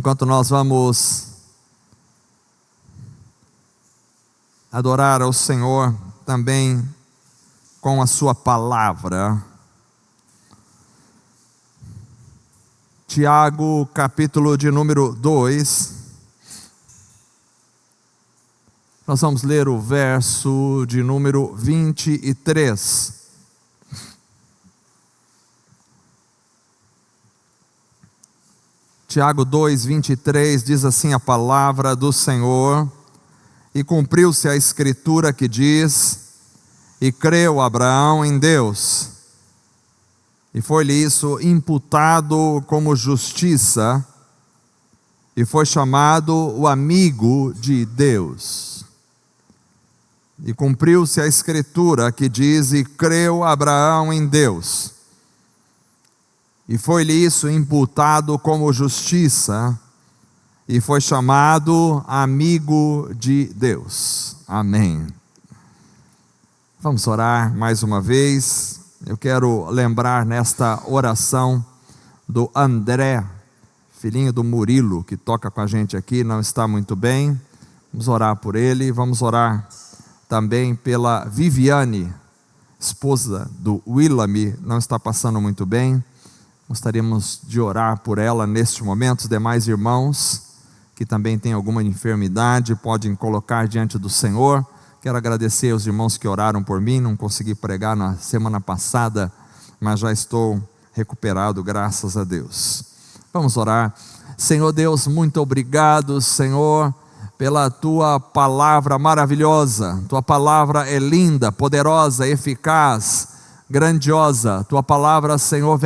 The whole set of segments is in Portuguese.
Enquanto nós vamos adorar ao Senhor também com a sua palavra, Tiago, capítulo de número 2, nós vamos ler o verso de número 23. Tiago 2, 23 diz assim a palavra do Senhor: e cumpriu-se a escritura que diz, e creu Abraão em Deus, e foi-lhe isso imputado como justiça, e foi chamado o amigo de Deus. E cumpriu-se a escritura que diz, e creu Abraão em Deus, e foi-lhe isso imputado como justiça, e foi chamado amigo de Deus. Amém. Vamos orar mais uma vez. Eu quero lembrar nesta oração do André, filhinho do Murilo, que toca com a gente aqui, não está muito bem. Vamos orar por ele. Vamos orar também pela Viviane, esposa do Willamy, não está passando muito bem. Gostaríamos de orar por ela neste momento. Os demais irmãos que também têm alguma enfermidade podem colocar diante do Senhor. Quero agradecer aos irmãos que oraram por mim. Não consegui pregar na semana passada, mas já estou recuperado, graças a Deus. Vamos orar. Senhor Deus, muito obrigado, Senhor, pela Tua palavra maravilhosa. Tua palavra é linda, poderosa, eficaz, grandiosa. Tua palavra, Senhor,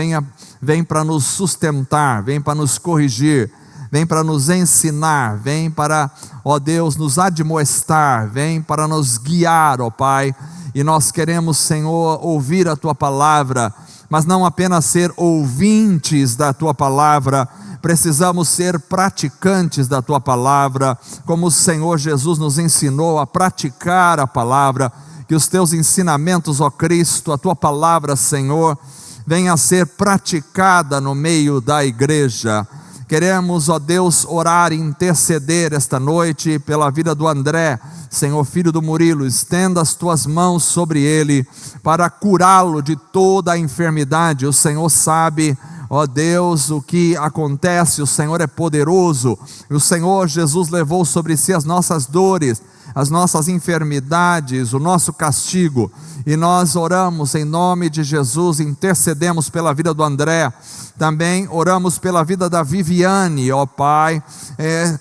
vem para nos sustentar, vem para nos corrigir, vem para nos ensinar, vem para, ó Deus, nos admoestar, vem para nos guiar, ó Pai. E nós queremos, Senhor, ouvir a Tua palavra, mas não apenas ser ouvintes da Tua palavra, precisamos ser praticantes da Tua palavra, como o Senhor Jesus nos ensinou a praticar a palavra. Que os Teus ensinamentos, ó Cristo, a Tua palavra, Senhor, venha a ser praticada no meio da igreja. Queremos, ó Deus, orar e interceder esta noite pela vida do André, Senhor, filho do Murilo. Estenda as Tuas mãos sobre ele para curá-lo de toda a enfermidade. O Senhor sabe, ó Deus, o que acontece. O Senhor é poderoso. E o Senhor Jesus levou sobre si as nossas dores, as nossas enfermidades, o nosso castigo, e nós oramos em nome de Jesus, intercedemos pela vida do André, também oramos pela vida da Viviane, ó Pai.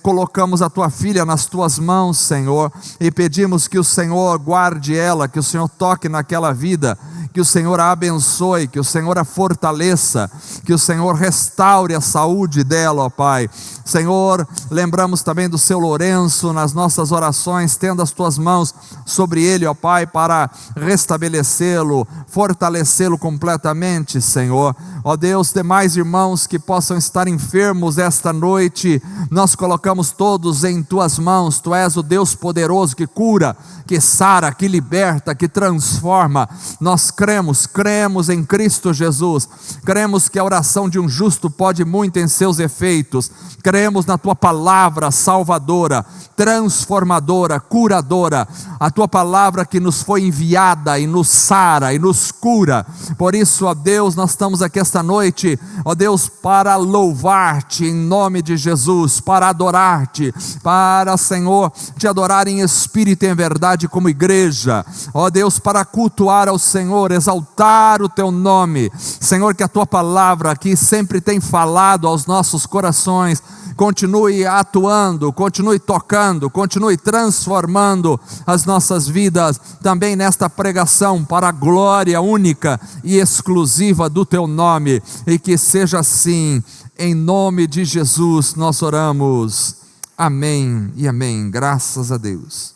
Colocamos a Tua filha nas Tuas mãos, Senhor, e pedimos que o Senhor guarde ela, que o Senhor toque naquela vida, que o Senhor a abençoe, que o Senhor a fortaleça, que o Senhor restaure a saúde dela, ó Pai. Senhor, lembramos também do seu Lourenço nas nossas orações. Tenda as Tuas mãos sobre ele, ó Pai, para restabelecê-lo, fortalecê-lo completamente, Senhor. Ó Deus, demais irmãos que possam estar enfermos esta noite, nós colocamos todos em Tuas mãos. Tu és o Deus poderoso que cura, que sara, que liberta, que transforma. Nós cremos em Cristo Jesus, cremos que a oração de um justo pode muito em seus efeitos, cremos na Tua palavra salvadora, transformadora, curadora, a Tua palavra que nos foi enviada e nos sara e nos cura. Por isso, ó Deus, nós estamos aqui esta noite, ó Deus, para louvar-Te em nome de Jesus, para adorar-Te, para, Senhor, Te adorar em espírito e em verdade como igreja, ó Deus, para cultuar ao Senhor, exaltar o Teu nome, Senhor, que a Tua palavra que sempre tem falado aos nossos corações, continue atuando, continue tocando, continue transformando as nossas vidas, também nesta pregação, para a glória única e exclusiva do Teu nome, e que seja assim, em nome de Jesus nós oramos, amém e amém, graças a Deus.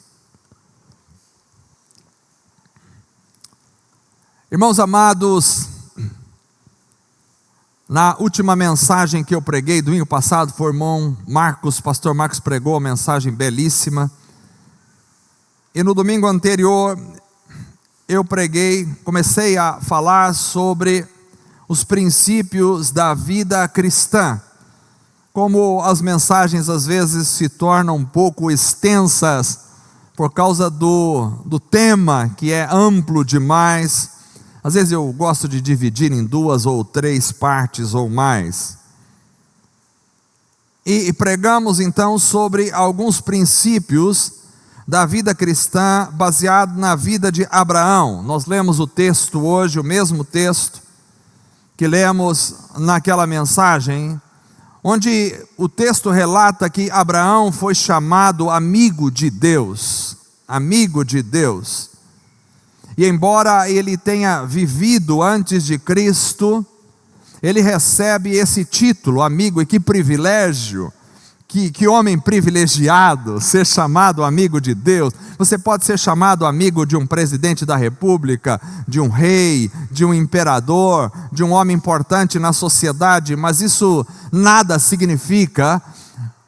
Irmãos amados, na última mensagem que eu preguei, domingo passado, foi o irmão Marcos, pastor Marcos pregou uma mensagem belíssima, e no domingo anterior eu comecei a falar sobre os princípios da vida cristã, como as mensagens às vezes se tornam um pouco extensas por causa do tema, que é amplo demais. Às vezes eu gosto de dividir em 2 ou 3 partes ou mais. E pregamos então sobre alguns princípios da vida cristã baseado na vida de Abraão. Nós lemos o texto hoje, o mesmo texto que lemos naquela mensagem, onde o texto relata que Abraão foi chamado amigo de Deus. Amigo de Deus. E embora ele tenha vivido antes de Cristo, ele recebe esse título, amigo, e que privilégio, que homem privilegiado, ser chamado amigo de Deus. Você pode ser chamado amigo de um presidente da república, de um rei, de um imperador, de um homem importante na sociedade, mas isso nada significa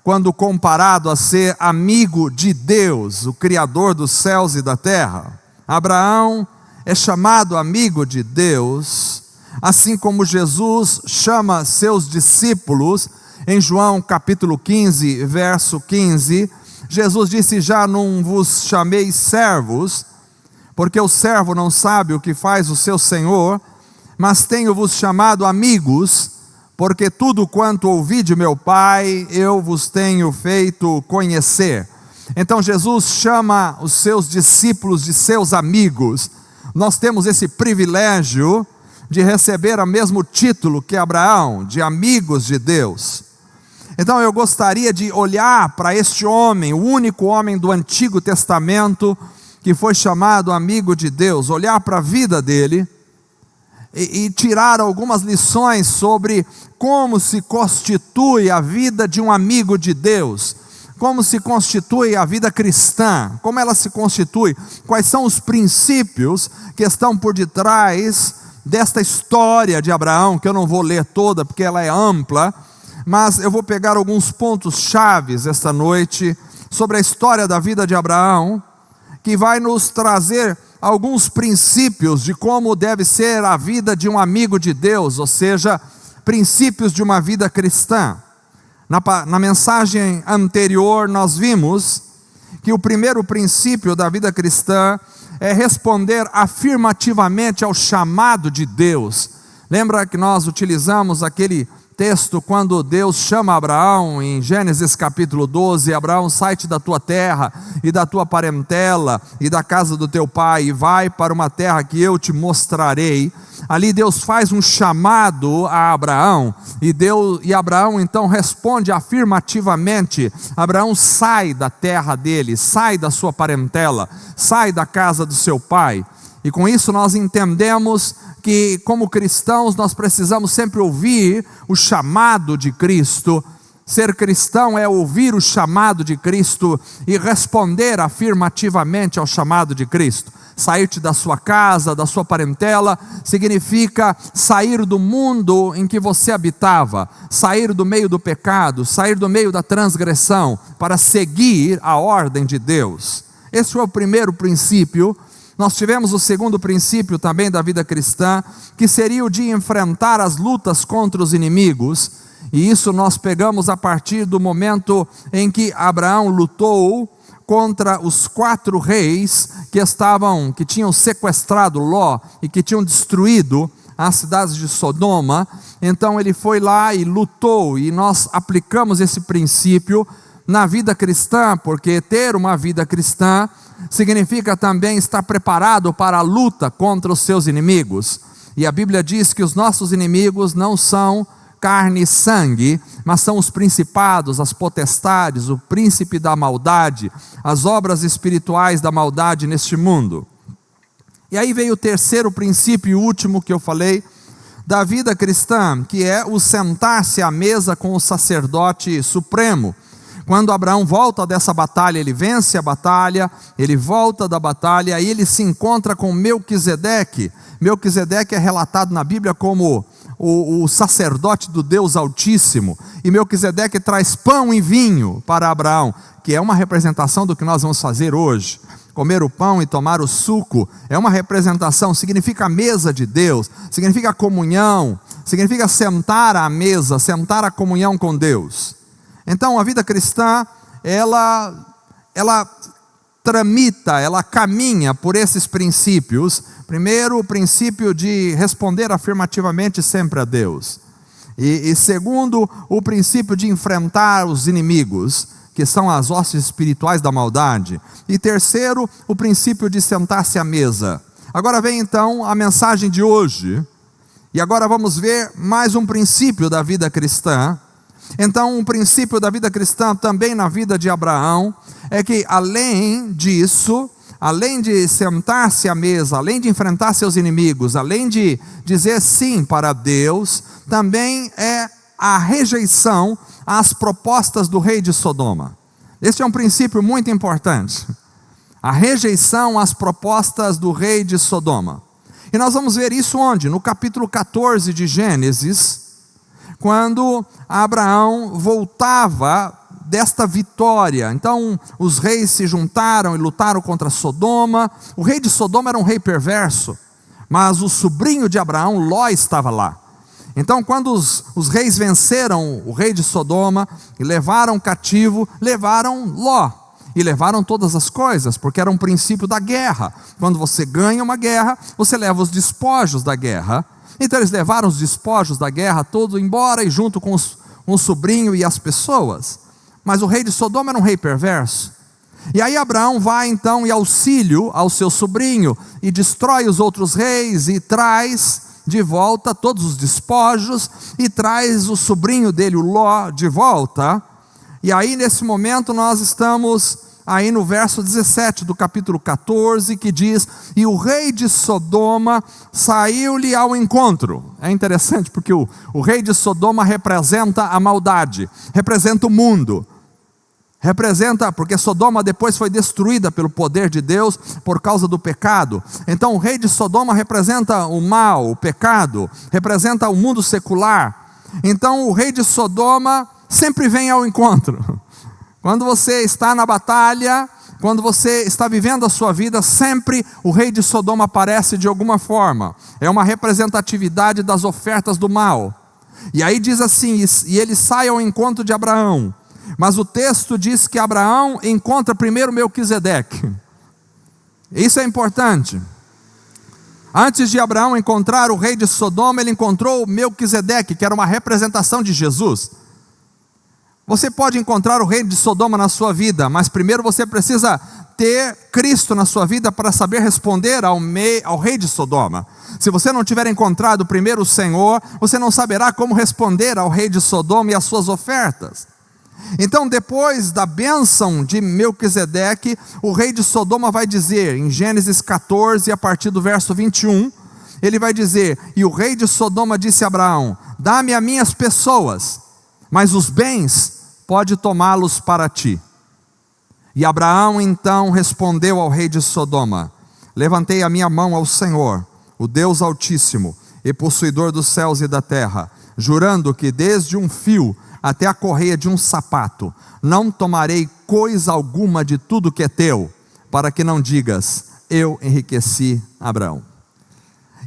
quando comparado a ser amigo de Deus, o Criador dos céus e da terra. Abraão é chamado amigo de Deus, assim como Jesus chama seus discípulos. Em João capítulo 15, verso 15, Jesus disse: já não vos chamei servos, porque o servo não sabe o que faz o seu senhor, mas tenho-vos chamado amigos, porque tudo quanto ouvi de meu Pai, eu vos tenho feito conhecer. Então Jesus chama os seus discípulos de seus amigos. Nós temos esse privilégio de receber o mesmo título que Abraão, de amigos de Deus. Então eu gostaria de olhar para este homem, o único homem do Antigo Testamento que foi chamado amigo de Deus, olhar para a vida dele e tirar algumas lições sobre como se constitui a vida de um amigo de Deus, como se constitui a vida cristã, como ela se constitui, quais são os princípios que estão por detrás desta história de Abraão, que eu não vou ler toda porque ela é ampla, mas eu vou pegar alguns pontos chaves esta noite sobre a história da vida de Abraão, que vai nos trazer alguns princípios de como deve ser a vida de um amigo de Deus, ou seja, princípios de uma vida cristã. Na mensagem anterior nós vimos que o primeiro princípio da vida cristã é responder afirmativamente ao chamado de Deus. Lembra que nós utilizamos aquele texto quando Deus chama Abraão em Gênesis capítulo 12, Abraão, sai-te da tua terra e da tua parentela e da casa do teu pai e vai para uma terra que eu te mostrarei. Ali Deus faz um chamado a Abraão e Abraão então responde afirmativamente. Abraão sai da terra dele, sai da sua parentela, sai da casa do seu pai. E com isso nós entendemos que como cristãos nós precisamos sempre ouvir o chamado de Cristo. Ser cristão é ouvir o chamado de Cristo e responder afirmativamente ao chamado de Cristo. Sair-te da sua casa, da sua parentela, significa sair do mundo em que você habitava, sair do meio do pecado, sair do meio da transgressão, para seguir a ordem de Deus. Esse foi o primeiro princípio. Nós tivemos o segundo princípio também da vida cristã, que seria o de enfrentar as lutas contra os inimigos, e isso nós pegamos a partir do momento em que Abraão lutou contra os 4 reis que tinham sequestrado Ló e que tinham destruído as cidades de Sodoma. Então ele foi lá e lutou, e nós aplicamos esse princípio na vida cristã, porque ter uma vida cristã significa também estar preparado para a luta contra os seus inimigos. E a Bíblia diz que os nossos inimigos não são carne e sangue, mas são os principados, as potestades, o príncipe da maldade, as obras espirituais da maldade neste mundo. E aí veio o terceiro princípio e último que eu falei da vida cristã, que é o sentar-se à mesa com o sacerdote supremo. Quando Abraão volta dessa batalha, ele vence a batalha, ele volta da batalha, aí ele se encontra com Melquisedeque. Melquisedeque é relatado na Bíblia como o sacerdote do Deus Altíssimo, e Melquisedeque traz pão e vinho para Abraão, que é uma representação do que nós vamos fazer hoje. Comer o pão e tomar o suco é uma representação, significa a mesa de Deus, significa comunhão, significa sentar à mesa, sentar à comunhão com Deus. Então a vida cristã, ela tramita, ela caminha por esses princípios. Primeiro, o princípio de responder afirmativamente sempre a Deus. E segundo, o princípio de enfrentar os inimigos, que são as hostes espirituais da maldade. E terceiro, o princípio de sentar-se à mesa. Agora vem então a mensagem de hoje. E agora vamos ver mais um princípio da vida cristã. Então, um princípio da vida cristã também na vida de Abraão é que, além disso, além de sentar-se à mesa, além de enfrentar seus inimigos, além de dizer sim para Deus, também é a rejeição às propostas do rei de Sodoma. Este é um princípio muito importante. A rejeição às propostas do rei de Sodoma. E nós vamos ver isso onde? No capítulo 14 de Gênesis, quando Abraão voltava desta vitória. Então os reis se juntaram e lutaram contra Sodoma. O rei de Sodoma era um rei perverso, mas o sobrinho de Abraão, Ló, estava lá. Então quando os reis venceram o rei de Sodoma e levaram cativo, levaram Ló. E levaram todas as coisas, porque era um princípio da guerra. Quando você ganha uma guerra, você leva os despojos da guerra. Então eles levaram os despojos da guerra todo embora, e junto com o sobrinho e as pessoas. Mas o rei de Sodoma era um rei perverso. E aí Abraão vai então em auxílio ao seu sobrinho, e destrói os outros reis, e traz de volta todos os despojos, e traz o sobrinho dele, o Ló, de volta. E aí nesse momento nós estamos aí no verso 17 do capítulo 14, que diz: e o rei de Sodoma saiu-lhe ao encontro. É interessante porque o rei de Sodoma representa a maldade, representa o mundo, representa, porque Sodoma depois foi destruída pelo poder de Deus por causa do pecado. Então o rei de Sodoma representa o mal, o pecado, representa o mundo secular. Então o rei de Sodoma sempre vem ao encontro. Quando você está na batalha, quando você está vivendo a sua vida, sempre o rei de Sodoma aparece de alguma forma. É uma representatividade das ofertas do mal. E aí diz assim: e ele sai ao encontro de Abraão. Mas o texto diz que Abraão encontra primeiro Melquisedeque. Isso é importante. Antes de Abraão encontrar o rei de Sodoma, ele encontrou Melquisedeque, que era uma representação de Jesus. Você pode encontrar o rei de Sodoma na sua vida, mas primeiro você precisa ter Cristo na sua vida para saber responder ao rei de Sodoma. Se você não tiver encontrado primeiro o Senhor, você não saberá como responder ao rei de Sodoma e às suas ofertas. Então, depois da bênção de Melquisedeque, o rei de Sodoma vai dizer, em Gênesis 14, a partir do verso 21, ele vai dizer: e o rei de Sodoma disse a Abraão: dá-me a minhas pessoas, mas os bens pode tomá-los para ti. E Abraão então respondeu ao rei de Sodoma: levantei a minha mão ao Senhor, o Deus Altíssimo e possuidor dos céus e da terra, jurando que desde um fio até a correia de um sapato, não tomarei coisa alguma de tudo que é teu, para que não digas: eu enriqueci Abraão.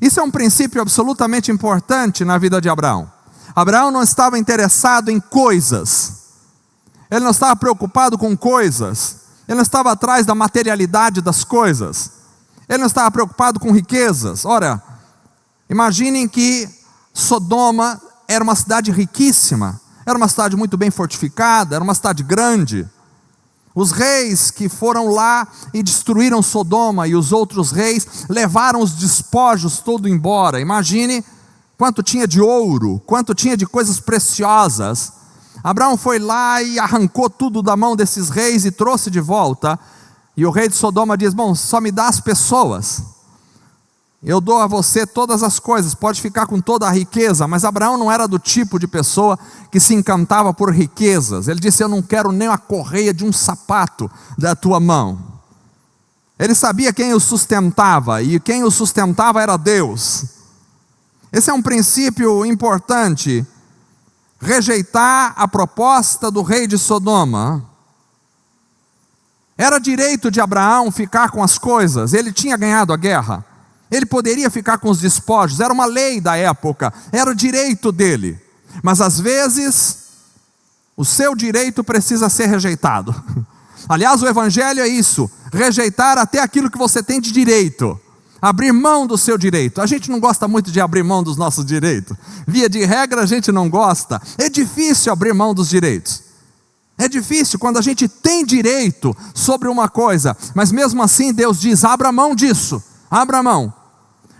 Isso é um princípio absolutamente importante na vida de Abraão. Abraão não estava interessado em coisas, ele não estava preocupado com coisas, ele não estava atrás da materialidade das coisas, ele não estava preocupado com riquezas. Ora, imaginem que Sodoma era uma cidade riquíssima, era uma cidade muito bem fortificada, era uma cidade grande. Os reis que foram lá e destruíram Sodoma e os outros reis levaram os despojos todo embora. Imagine quanto tinha de ouro, quanto tinha de coisas preciosas. Abraão foi lá e arrancou tudo da mão desses reis e trouxe de volta. E o rei de Sodoma diz: bom, só me dá as pessoas, eu dou a você todas as coisas, pode ficar com toda a riqueza. Mas Abraão não era do tipo de pessoa que se encantava por riquezas. Ele disse: eu não quero nem a correia de um sapato da tua mão. Ele sabia quem o sustentava, e quem o sustentava era Deus. Esse é um princípio importante. Rejeitar a proposta do rei de Sodoma. Era direito de Abraão ficar com as coisas, ele tinha ganhado a guerra, ele poderia ficar com os despojos, era uma lei da época, era o direito dele. Mas às vezes O seu direito precisa ser rejeitado. Aliás, o evangelho é isso: rejeitar até aquilo que você tem de direito. Abrir mão do seu direito. A gente não gosta muito de abrir mão dos nossos direitos. Via de regra, a gente não gosta. É difícil abrir mão dos direitos. É difícil quando a gente tem direito sobre uma coisa, mas mesmo assim Deus diz: abra mão disso, abra mão.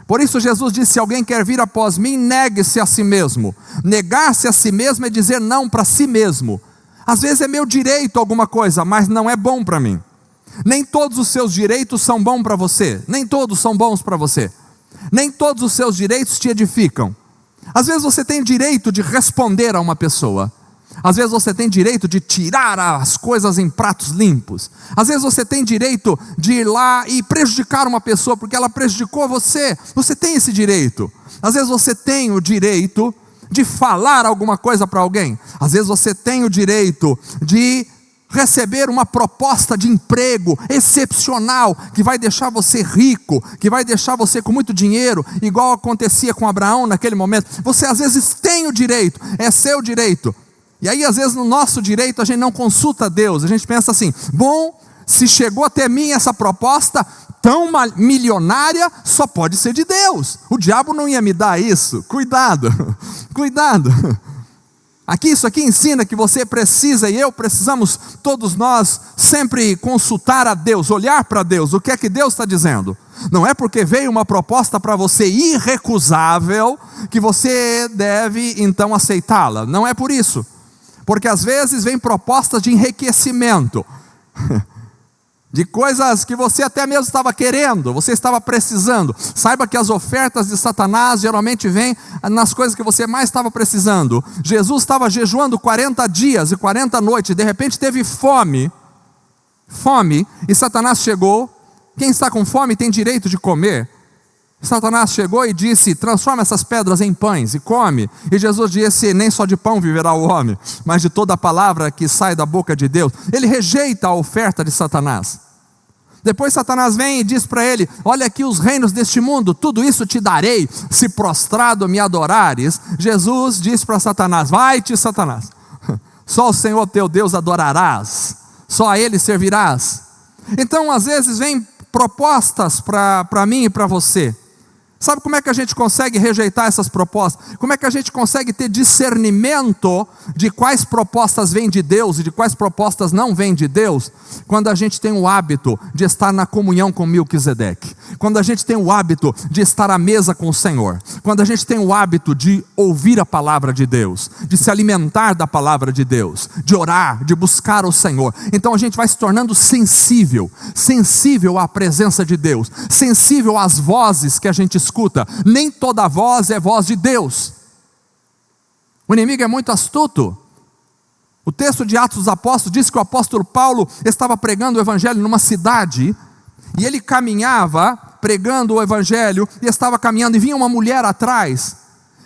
Por isso Jesus disse: se alguém quer vir após mim, negue-se a si mesmo. Negar-se a si mesmo é dizer não para si mesmo. Às vezes é meu direito alguma coisa, mas não é bom para mim. Nem todos os seus direitos são bons para você. Nem todos são bons para você. Nem todos os seus direitos te edificam. Às vezes você tem direito de responder a uma pessoa. Às vezes você tem direito de tirar as coisas em pratos limpos. Às vezes você tem direito de ir lá e prejudicar uma pessoa porque ela prejudicou você. Você tem esse direito. Às vezes você tem o direito de falar alguma coisa para alguém. Às vezes você tem o direito de receber uma proposta de emprego excepcional, que vai deixar você rico, que vai deixar você com muito dinheiro, igual acontecia com Abraão naquele momento. Você às vezes tem o direito, é seu direito. E aí às vezes no nosso direito a gente não consulta Deus. A gente pensa assim: bom, se chegou até mim essa proposta tão milionária, só pode ser de Deus. O diabo não ia me dar isso. Cuidado, cuidado. Isso aqui ensina que você precisa, e eu precisamos, todos nós, sempre consultar a Deus, olhar para Deus. O que é que Deus está dizendo? Não é porque veio uma proposta para você irrecusável, que você deve então aceitá-la. Não é por isso. Porque às vezes vem propostas de enriquecimento, de coisas que você até mesmo estava querendo, você estava precisando. Saiba que as ofertas de Satanás geralmente vêm nas coisas que você mais estava precisando. Jesus estava jejuando 40 dias e 40 noites, de repente teve fome, e Satanás chegou. Quem está com fome tem direito de comer. Satanás chegou e disse: transforma essas pedras em pães e come. E Jesus disse: nem só de pão viverá o homem, mas de toda a palavra que sai da boca de Deus. Ele rejeita a oferta de Satanás. Depois Satanás vem e diz para ele: olha aqui os reinos deste mundo, tudo isso te darei, se prostrado me adorares. Jesus diz para Satanás: vai-te, Satanás, só o Senhor teu Deus adorarás, só a Ele servirás. Então às vezes vem propostas para mim e para você. Sabe como é que a gente consegue rejeitar essas propostas? Como é que a gente consegue ter discernimento de quais propostas vêm de Deus e de quais propostas não vêm de Deus? Quando a gente tem o hábito de estar na comunhão com Melquisedeque. Quando a gente tem o hábito de estar à mesa com o Senhor. Quando a gente tem o hábito de ouvir a palavra de Deus, de se alimentar da palavra de Deus, de orar, de buscar o Senhor. Então a gente vai se tornando sensível à presença de Deus, sensível às vozes que a gente escuta. Nem toda voz é voz de Deus. O inimigo é muito astuto. O texto de Atos dos Apóstolos diz que o apóstolo Paulo estava pregando o evangelho numa cidade, e ele caminhava pregando o evangelho, e estava caminhando, e vinha uma mulher atrás,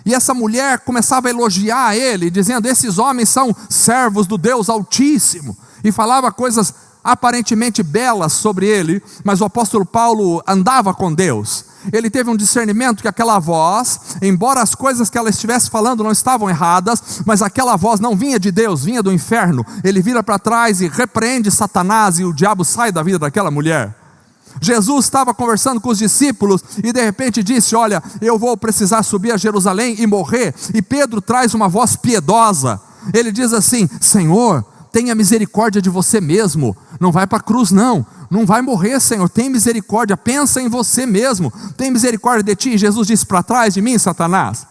e essa mulher começava a elogiar ele, dizendo: esses homens são servos do Deus Altíssimo, e falava coisas aparentemente belas sobre ele. Mas o apóstolo Paulo andava com Deus. Ele teve um discernimento que aquela voz, embora as coisas que ela estivesse falando não estavam erradas, mas aquela voz não vinha de Deus, vinha do inferno. Ele vira para trás e repreende Satanás, e o diabo sai da vida daquela mulher. Jesus estava conversando com os discípulos e de repente disse: olha, eu vou precisar subir a Jerusalém e morrer. E Pedro traz uma voz piedosa. Ele diz assim: Senhor, tenha misericórdia de você mesmo, não vai para a cruz não vai morrer, Senhor, tem misericórdia, pensa em você mesmo, tem misericórdia de ti. E Jesus disse: para trás de mim, Satanás.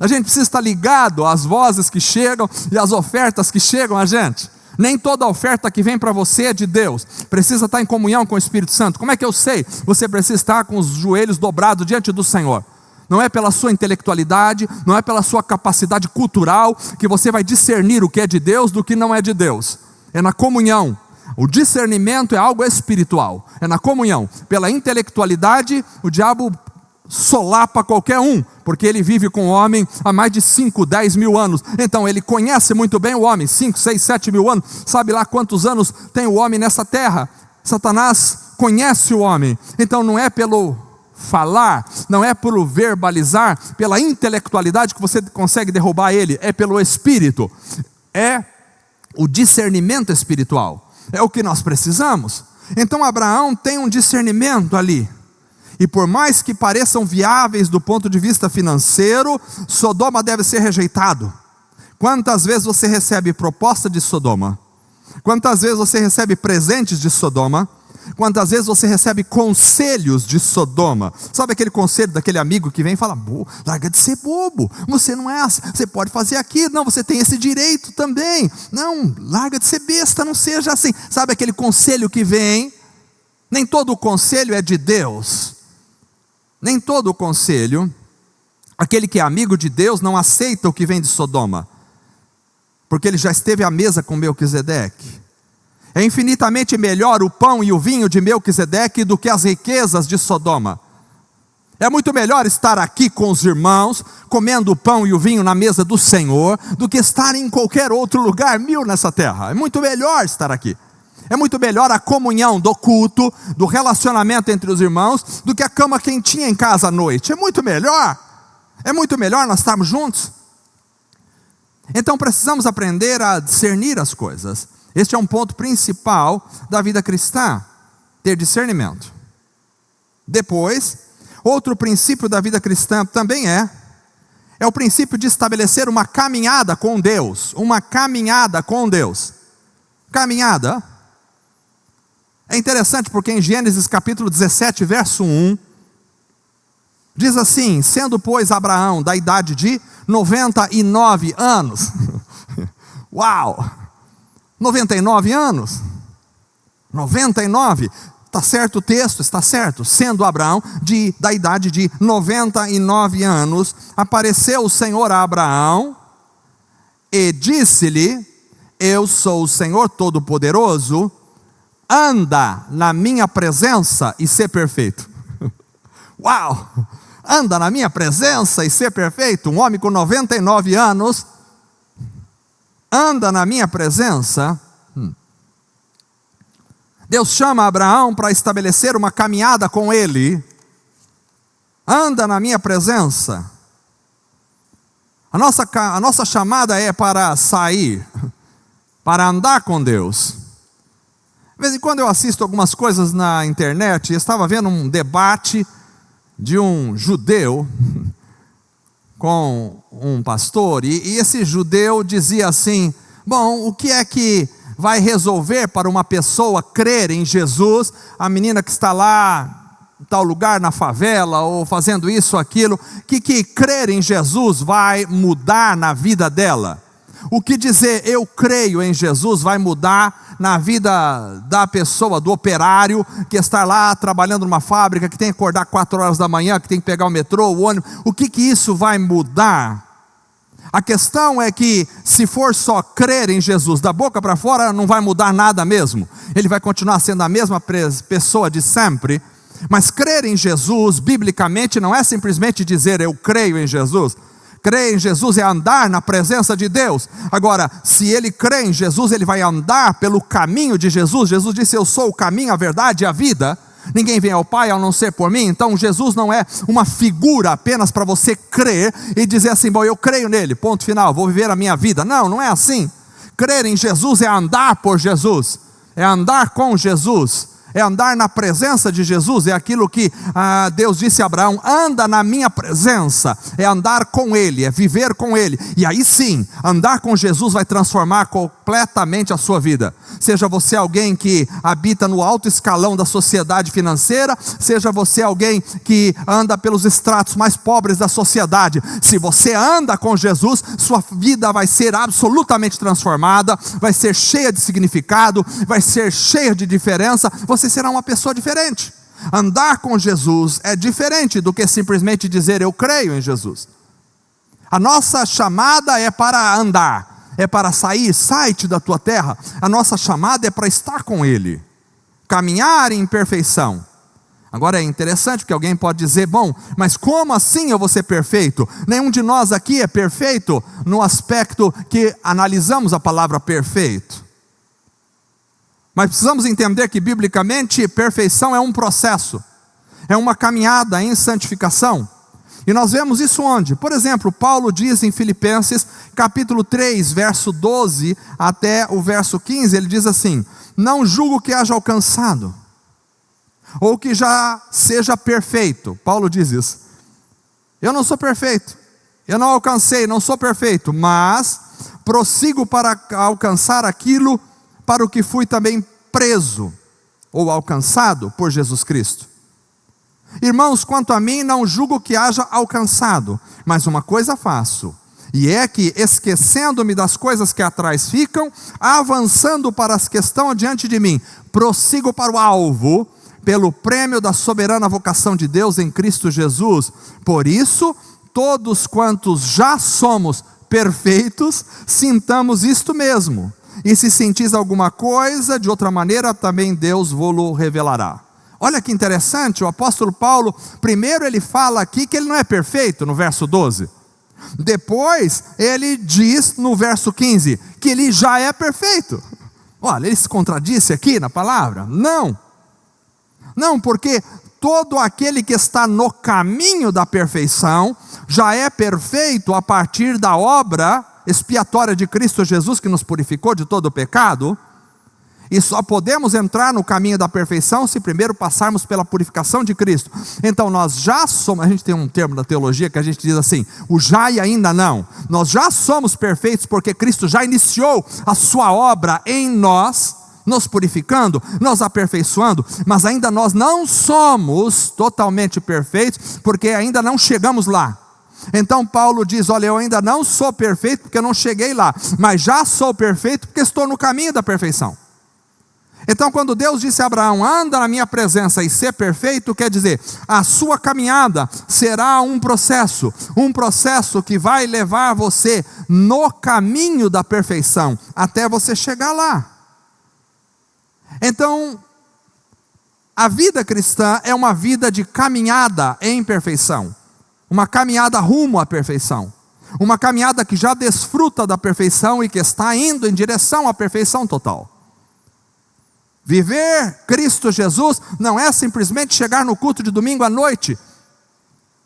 A gente precisa estar ligado às vozes que chegam e às ofertas que chegam a gente. Nem toda oferta que vem para você é de Deus. Precisa estar em comunhão com o Espírito Santo. Como é que eu sei? Você precisa estar com os joelhos dobrados diante do Senhor. Não é pela sua intelectualidade, não é pela sua capacidade cultural que você vai discernir o que é de Deus do que não é de Deus. É na comunhão. O discernimento é algo espiritual, é na comunhão. Pela intelectualidade, o diabo solapa qualquer um, porque ele vive com o homem há mais de 5, 10 mil anos. Então ele conhece muito bem o homem, 5, 6, 7 mil anos. Sabe lá quantos anos tem o homem nessa terra. Satanás conhece o homem. Então não é pelo falar, não é por verbalizar, pela intelectualidade que você consegue derrubar ele, é pelo Espírito, é O discernimento espiritual é o que nós precisamos. Então Abraão tem um discernimento ali. E por mais que pareçam viáveis do ponto de vista financeiro, Sodoma deve ser rejeitado. Quantas vezes você recebe proposta de Sodoma? Quantas vezes você recebe presentes de Sodoma? Quantas vezes você recebe conselhos de Sodoma? Sabe aquele conselho daquele amigo que vem e fala: larga de ser bobo, você não é assim, você pode fazer aquilo, não, você tem esse direito também, não, larga de ser besta, não seja assim. Sabe aquele conselho que vem? Nem todo o conselho é de Deus. Nem todo o conselho. Aquele que é amigo de Deus não aceita o que vem de Sodoma, porque ele já esteve à mesa com Melquisedeque. É infinitamente melhor o pão e o vinho de Melquisedeque do que as riquezas de Sodoma. É muito melhor estar aqui com os irmãos, comendo o pão e o vinho na mesa do Senhor, do que estar em qualquer outro lugar nessa terra. É muito melhor estar aqui. É muito melhor a comunhão do culto, do relacionamento entre os irmãos, do que a cama quentinha em casa à noite. É muito melhor. É muito melhor nós estarmos juntos. Então precisamos aprender a discernir as coisas. Este é um ponto principal da vida cristã, ter discernimento. Depois, outro princípio da vida cristã também é o princípio de estabelecer uma caminhada com Deus. Uma caminhada com Deus. Caminhada. É interessante porque em Gênesis capítulo 17, verso 1, diz assim: sendo pois Abraão da idade de 99 anos. Uau! 99 anos? 99? Está certo o texto, está certo. Sendo Abraão da idade de 99 anos, apareceu o Senhor a Abraão e disse-lhe: eu sou o Senhor Todo-Poderoso, anda na minha presença e ser perfeito. Uau! Anda na minha presença e ser perfeito. Um homem com 99 anos anda na minha presença. Deus chama Abraão para estabelecer uma caminhada com ele. Anda na minha presença. A nossa chamada é para sair, para andar com Deus. De vez em quando eu assisto algumas coisas na internet, e estava vendo um debate de um judeu com um pastor, e esse judeu dizia assim: bom, o que é que vai resolver para uma pessoa crer em Jesus? A menina que está lá em tal lugar na favela, ou fazendo isso ou aquilo, que crer em Jesus vai mudar na vida dela? O que dizer eu creio em Jesus vai mudar na vida da pessoa, do operário que está lá trabalhando numa fábrica, que tem que acordar 4 horas da manhã, que tem que pegar o metrô, o ônibus? O que isso vai mudar? A questão é que se for só crer em Jesus da boca para fora, não vai mudar nada mesmo. Ele vai continuar sendo a mesma pessoa de sempre. Mas crer em Jesus, biblicamente, não é simplesmente dizer eu creio em Jesus. Crer em Jesus é andar na presença de Deus. Agora, se ele crê em Jesus, ele vai andar pelo caminho de Jesus. Jesus disse: eu sou o caminho, a verdade e a vida. Ninguém vem ao Pai ao não ser por mim. Então Jesus não é uma figura apenas para você crer e dizer assim: bom, eu creio nele, ponto final, vou viver a minha vida. Não, não é assim. Crer em Jesus é andar por Jesus, é andar com Jesus, é andar na presença de Jesus. É aquilo que Deus disse a Abraão: anda na minha presença. É andar com Ele, é viver com Ele. E aí sim, andar com Jesus vai transformar completamente a sua vida. Seja você alguém que habita no alto escalão da sociedade financeira, seja você alguém que anda pelos estratos mais pobres da sociedade, se você anda com Jesus, sua vida vai ser absolutamente transformada, vai ser cheia de significado, vai ser cheia de diferença. Você será uma pessoa diferente. Andar com Jesus é diferente do que simplesmente dizer eu creio em Jesus. A nossa chamada é para andar, é para sair, sai-te da tua terra. A nossa chamada é para estar com Ele, caminhar em perfeição. Agora é interessante porque alguém pode dizer: bom, mas como assim eu vou ser perfeito? Nenhum de nós aqui é perfeito no aspecto que analisamos a palavra perfeito. Mas precisamos entender que biblicamente perfeição é um processo, é uma caminhada em santificação. E nós vemos isso onde? Por exemplo, Paulo diz em Filipenses, capítulo 3, verso 12 até o verso 15, ele diz assim: não julgo que haja alcançado, ou que já seja perfeito. Paulo diz isso. Eu não sou perfeito, eu não alcancei, não sou perfeito, mas prossigo para alcançar aquilo para o que fui também preso, ou alcançado por Jesus Cristo. Irmãos, quanto a mim, não julgo que haja alcançado, mas uma coisa faço, e é que, esquecendo-me das coisas que atrás ficam, avançando para as que estão adiante de mim, prossigo para o alvo, pelo prêmio da soberana vocação de Deus em Cristo Jesus. Por isso, todos quantos já somos perfeitos, sintamos isto mesmo, e se sentis alguma coisa de outra maneira, também Deus vô-lo revelará. Olha que interessante, o apóstolo Paulo, primeiro ele fala aqui que ele não é perfeito, no verso 12. Depois, ele diz no verso 15, que ele já é perfeito. Olha, ele se contradisse aqui na palavra? Não. Não, porque todo aquele que está no caminho da perfeição, já é perfeito a partir da obra expiatória de Cristo Jesus, que nos purificou de todo o pecado. E só podemos entrar no caminho da perfeição se primeiro passarmos pela purificação de Cristo. Então nós já somos, a gente tem um termo da teologia que a gente diz assim, o já e ainda não. Nós já somos perfeitos porque Cristo já iniciou a sua obra em nós, nos purificando, nos aperfeiçoando, mas ainda nós não somos totalmente perfeitos porque ainda não chegamos lá. Então Paulo diz, olha, eu ainda não sou perfeito porque eu não cheguei lá, mas já sou perfeito porque estou no caminho da perfeição. Então quando Deus disse a Abraão, anda na minha presença e ser perfeito, quer dizer, a sua caminhada será um processo que vai levar você no caminho da perfeição, até você chegar lá. Então, a vida cristã é uma vida de caminhada em perfeição, uma caminhada rumo à perfeição, uma caminhada que já desfruta da perfeição e que está indo em direção à perfeição total. Viver Cristo Jesus não é simplesmente chegar no culto de domingo à noite.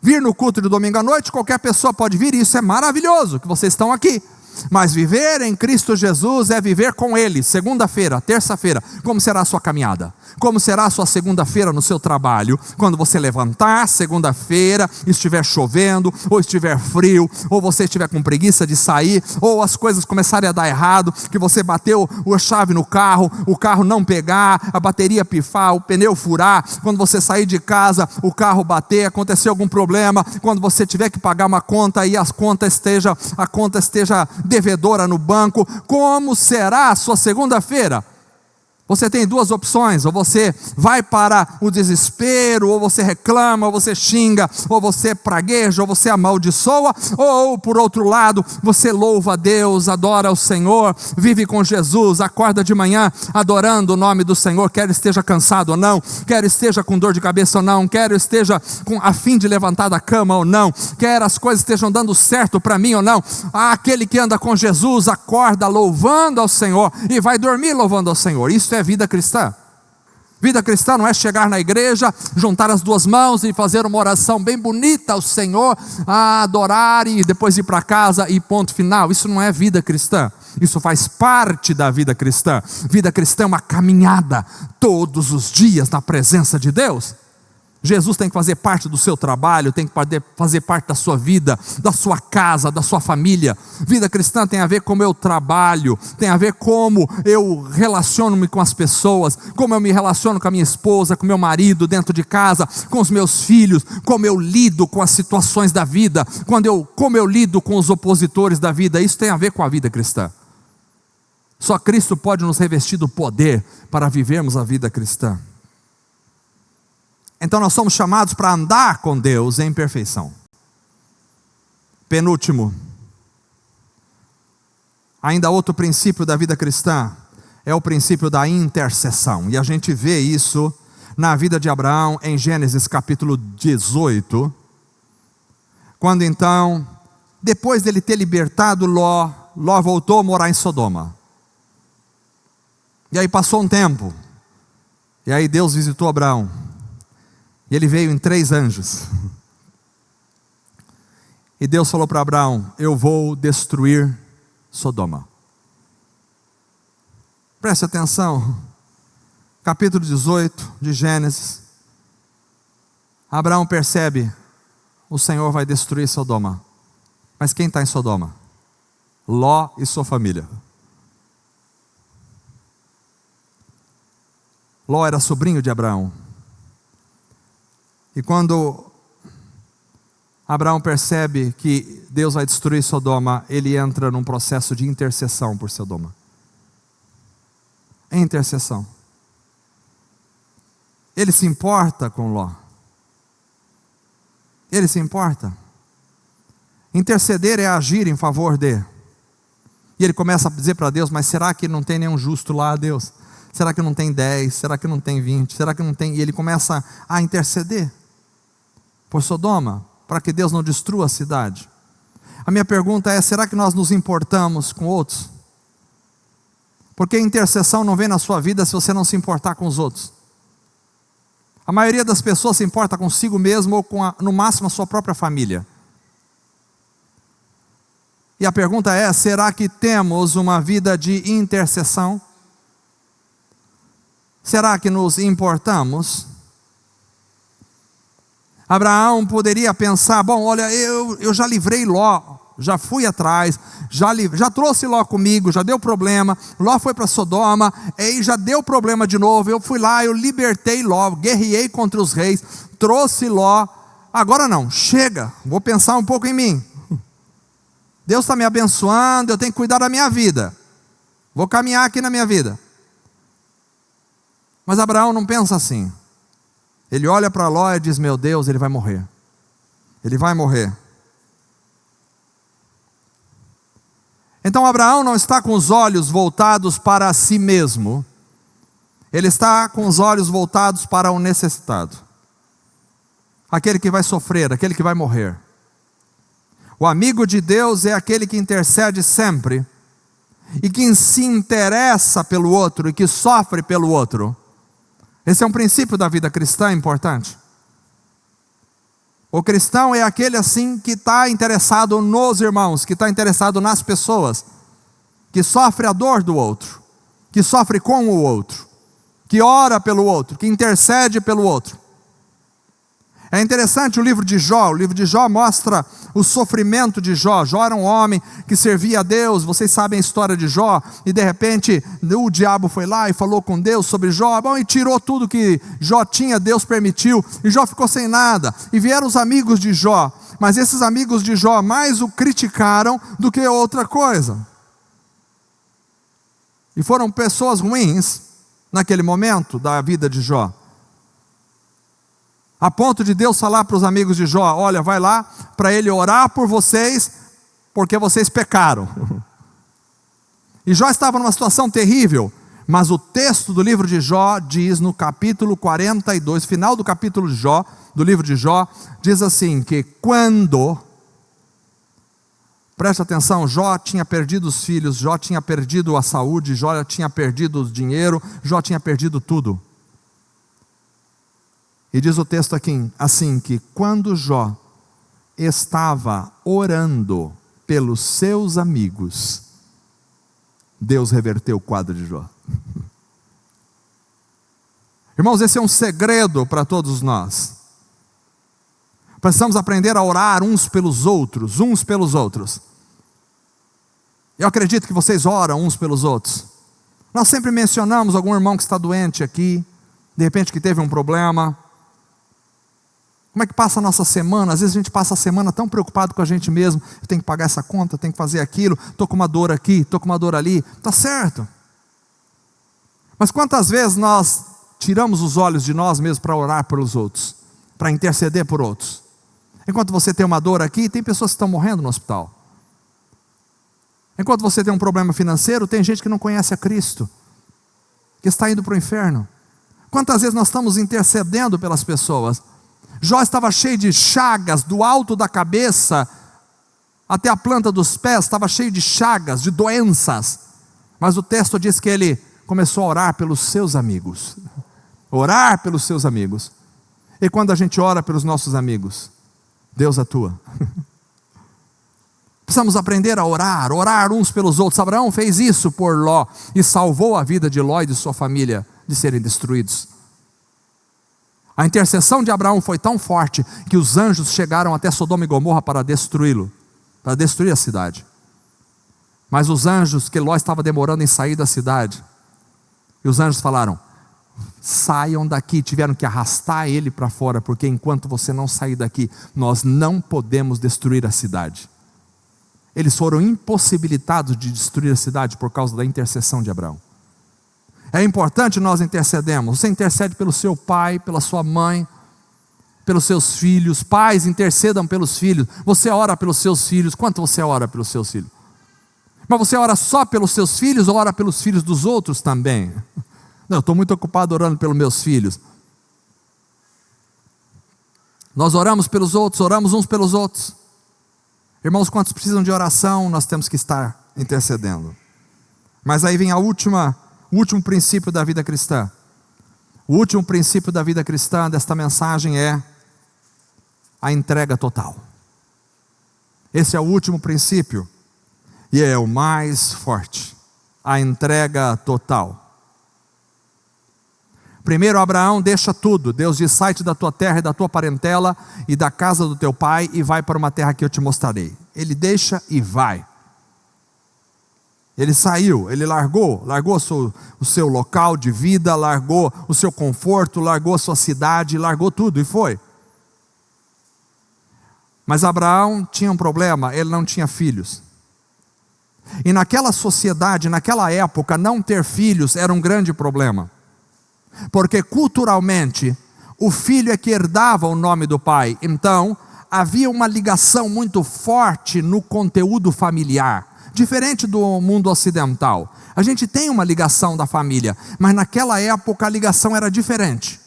Vir no culto de domingo à noite, qualquer pessoa pode vir, e isso é maravilhoso, que vocês estão aqui. Mas viver em Cristo Jesus é viver com Ele, segunda-feira, terça-feira. Como será a sua caminhada? Como será a sua segunda-feira no seu trabalho? Quando você levantar, segunda-feira, estiver chovendo, ou estiver frio, ou você estiver com preguiça de sair, ou as coisas começarem a dar errado, que você bateu a chave no carro, o carro não pegar, a bateria pifar, o pneu furar, quando você sair de casa, o carro bater, acontecer algum problema, quando você tiver que pagar uma conta e a conta esteja devedora no banco, como será a sua segunda-feira? Você tem duas opções, ou você vai para o desespero, ou você reclama, ou você xinga, ou você pragueja, ou você amaldiçoa, ou por outro lado, você louva a Deus, adora o Senhor, vive com Jesus, acorda de manhã adorando o nome do Senhor, quer esteja cansado ou não, quer esteja com dor de cabeça ou não, quer esteja a fim de levantar da cama ou não, quer as coisas estejam dando certo para mim ou não, aquele que anda com Jesus acorda louvando ao Senhor e vai dormir louvando ao Senhor. Isso é vida cristã. Vida cristã não é chegar na igreja, juntar as duas mãos e fazer uma oração bem bonita ao Senhor, adorar e depois ir para casa e ponto final. Isso não é vida cristã. Isso faz parte da vida cristã. Vida cristã é uma caminhada todos os dias na presença de Deus. Jesus tem que fazer parte do seu trabalho, tem que fazer parte da sua vida, da sua casa, da sua família. Vida cristã tem a ver com como eu trabalho, tem a ver como eu relaciono-me com as pessoas, como eu me relaciono com a minha esposa, com meu marido dentro de casa, com os meus filhos, como eu lido com as situações da vida, como eu lido com os opositores da vida. Isso tem a ver com a vida cristã. Só Cristo pode nos revestir do poder para vivermos a vida cristã. Então nós somos chamados para andar com Deus em perfeição. Penúltimo, ainda outro princípio da vida cristã, é o princípio da intercessão. E a gente vê isso na vida de Abraão em Gênesis capítulo 18. Quando então, depois dele ter libertado Ló voltou a morar em Sodoma. E aí passou um tempo, e aí Deus visitou Abraão. E ele veio em 3 anjos. E Deus falou para Abraão: eu vou destruir Sodoma. Preste atenção, capítulo 18 de Gênesis. Abraão percebe: o Senhor vai destruir Sodoma. Mas quem está em Sodoma? Ló e sua família. Ló era sobrinho de Abraão. E quando Abraão percebe que Deus vai destruir Sodoma, ele entra num processo de intercessão por Sodoma. Intercessão. Ele se importa com Ló. Ele se importa. Interceder é agir em favor de. E ele começa a dizer para Deus: mas será que não tem nenhum justo lá, Deus? Será que não tem 10? Será que não tem 20? Será que não tem? E ele começa a interceder por Sodoma, para que Deus não destrua a cidade. A minha pergunta é: será que nós nos importamos com outros? Porque a intercessão não vem na sua vida se você não se importar com os outros. A maioria das pessoas se importa consigo mesmo ou com, no máximo, a sua própria família. E a pergunta é: será que temos uma vida de intercessão? Será que nos importamos? Abraão poderia pensar: bom, olha, eu já livrei Ló, já fui atrás, já trouxe Ló comigo, já deu problema, Ló foi para Sodoma, e já deu problema de novo, eu fui lá, eu libertei Ló, guerreei contra os reis, trouxe Ló, agora não, chega, vou pensar um pouco em mim. Deus está me abençoando, eu tenho que cuidar da minha vida, vou caminhar aqui na minha vida. Mas Abraão não pensa assim. Ele olha para Ló e diz: meu Deus, ele vai morrer. Ele vai morrer. Então Abraão não está com os olhos voltados para si mesmo. Ele está com os olhos voltados para o necessitado. Aquele que vai sofrer, aquele que vai morrer. O amigo de Deus é aquele que intercede sempre. E que se interessa pelo outro e que sofre pelo outro. Esse é um princípio da vida cristã importante. O cristão é aquele assim que está interessado nos irmãos, que está interessado nas pessoas, que sofre a dor do outro, que sofre com o outro, que ora pelo outro, que intercede pelo outro. É interessante o livro de Jó mostra o sofrimento de Jó. Jó era um homem que servia a Deus, vocês sabem a história de Jó, e de repente o diabo foi lá e falou com Deus sobre Jó, bom, e tirou tudo que Jó tinha, Deus permitiu, e Jó ficou sem nada, e vieram os amigos de Jó, mas esses amigos de Jó mais o criticaram do que outra coisa, e foram pessoas ruins naquele momento da vida de Jó. A ponto de Deus falar para os amigos de Jó: olha, vai lá para ele orar por vocês, porque vocês pecaram. E Jó estava numa situação terrível, mas o texto do livro de Jó diz no capítulo 42, final do capítulo de Jó, do livro de Jó, diz assim, que quando, preste atenção, Jó tinha perdido os filhos, Jó tinha perdido a saúde, Jó tinha perdido o dinheiro, Jó tinha perdido tudo. E diz o texto aqui, assim, que quando Jó estava orando pelos seus amigos, Deus reverteu o quadro de Jó. Irmãos, esse é um segredo para todos nós. Precisamos aprender a orar uns pelos outros, uns pelos outros. Eu acredito que vocês oram uns pelos outros. Nós sempre mencionamos algum irmão que está doente aqui, de repente que teve um problema. Como é que passa a nossa semana? Às vezes a gente passa a semana tão preocupado com a gente mesmo. Eu tenho que pagar essa conta, eu tenho que fazer aquilo. Estou com uma dor aqui, estou com uma dor ali. Está certo. Mas quantas vezes nós tiramos os olhos de nós mesmos para orar pelos outros? Para interceder por outros? Enquanto você tem uma dor aqui, tem pessoas que estão morrendo no hospital. Enquanto você tem um problema financeiro, tem gente que não conhece a Cristo, que está indo para o inferno. Quantas vezes nós estamos intercedendo pelas pessoas? Jó estava cheio de chagas, do alto da cabeça até a planta dos pés, estava cheio de chagas, de doenças. Mas o texto diz que ele começou a orar pelos seus amigos. Orar pelos seus amigos. E quando a gente ora pelos nossos amigos, Deus atua. Precisamos aprender a orar uns pelos outros. Abraão fez isso por Ló e salvou a vida de Ló e de sua família de serem destruídos. A intercessão de Abraão foi tão forte que os anjos chegaram até Sodoma e Gomorra para destruí-lo, para destruir a cidade. Mas os anjos, que Ló estava demorando em sair da cidade, e os anjos falaram: saiam daqui. Tiveram que arrastar ele para fora, porque enquanto você não sair daqui, nós não podemos destruir a cidade. Eles foram impossibilitados de destruir a cidade por causa da intercessão de Abraão. É importante nós intercedemos. Você intercede pelo seu pai, pela sua mãe, pelos seus filhos. Pais, intercedam pelos filhos. Você ora pelos seus filhos. Quanto você ora pelos seus filhos? Mas você ora só pelos seus filhos ou ora pelos filhos dos outros também? Não, eu estou muito ocupado orando pelos meus filhos. Nós oramos pelos outros, oramos uns pelos outros. Irmãos, quantos precisam de oração, nós temos que estar intercedendo. Mas aí vem o último princípio da vida cristã. O último princípio da vida cristã desta mensagem é a entrega total. Esse é o último princípio e é o mais forte. A entrega total. Primeiro, Abraão deixa tudo. Deus diz: sai-te da tua terra e da tua parentela e da casa do teu pai e vai para uma terra que eu te mostrarei. Ele deixa e vai. Ele saiu, ele largou o seu local de vida, largou o seu conforto, largou a sua cidade, largou tudo e foi. Mas Abraão tinha um problema, ele não tinha filhos. E naquela sociedade, naquela época, não ter filhos era um grande problema. Porque culturalmente, o filho é que herdava o nome do pai. Então, havia uma ligação muito forte no conteúdo familiar. Diferente do mundo ocidental. A gente tem uma ligação da família, mas naquela época a ligação era diferente.